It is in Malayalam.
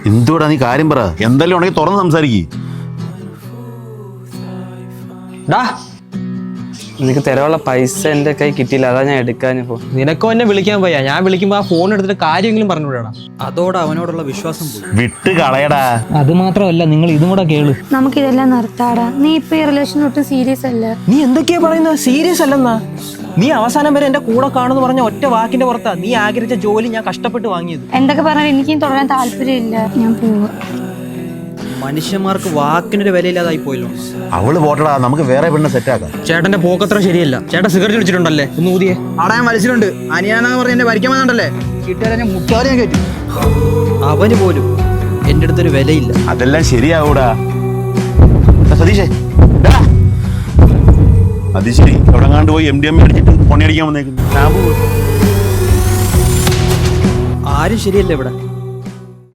എന്തുകൂടാ നീ കാര്യം പറ, എന്തെല്ലാം ഉണ്ടെങ്കിൽ തുറന്ന് സംസാരിക്കേ. നിനക്ക് തരാനുള്ള പൈസ എന്റെ കൈ കിട്ടിയില്ല, അതാ ഞാൻ എടുക്കാനിപ്പോ. നിനക്കോ എന്നെ വിളിക്കാൻ പോയാ, ഞാൻ വിളിക്കുമ്പോ ആ ഫോൺ എടുത്തിട്ട് കാര്യമെങ്കിലും പറഞ്ഞുവിടണം. അതോടെ അവനോടുള്ള വിശ്വാസം പോയി. വിട്ട് കളയടാ. അത് മാത്രമല്ല, നിങ്ങൾ ഇതും കൂടെ കേള്. നമുക്കിതെല്ലാം നിർത്താടാ. നീ ഇപ്പൊ ഈ റിലേഷൻ ഒട്ടും സീരിയസ് അല്ല. നീ എന്തൊക്കെയാ പറയുന്നത്? സീരിയസ് അല്ലെന്നാ? നീ അവസാനം വരെ എന്റെ കൂടെ കാണുന്നു പറഞ്ഞ ഒറ്റ വാക്കിന്റെ പുറത്താ നീ ആഗ്രഹിച്ച ജോലി ഞാൻ കഷ്ടപ്പെട്ട് വാങ്ങിയത്. എന്തൊക്കെ പറഞ്ഞാൽ എനിക്കും തുടരാൻ താല്പര്യമില്ല. ഞാൻ പോവാ. മനുഷ്യന്മാർക്ക് വാക്കിനൊരു വിലയില്ലാതായി പോയല്ലോ. അവള് പോട്ടടാ, നമുക്ക് വേറെ പെണ്ണ് സെറ്റാക്കാം. ചേട്ടന്റെ പോക്കത്ര ശരിയല്ല. ചേട്ടൻ സിഗരറ്റ് അടിച്ചിട്ടുണ്ടല്ലേ? ഒന്ന് ഊതിയേ. അടാൻ വലിച്ചിട്ടുണ്ട്. അനിയാണെന്ന് പറഞ്ഞ് എന്നെ ഭരിക്കാൻ വന്നിട്ടല്ലേ കിട്ടിയാൽ ഞാൻ മുട്ടാറി ഞാൻ കയറ്റി. അവന് പോലും എന്റെ അടുത്തൊരു വിലയില്ല. അതെല്ലാം ശരിയാവൂടാ. സതീഷേ, അത് ശരി, എവിടെങ്ങാണ്ട് പോയി MDMA അടിച്ചിട്ട് പൊണ്ണി അടിക്കാൻ വന്നേക്കുന്നു. ആരും ശരിയല്ല ഇവിടെ.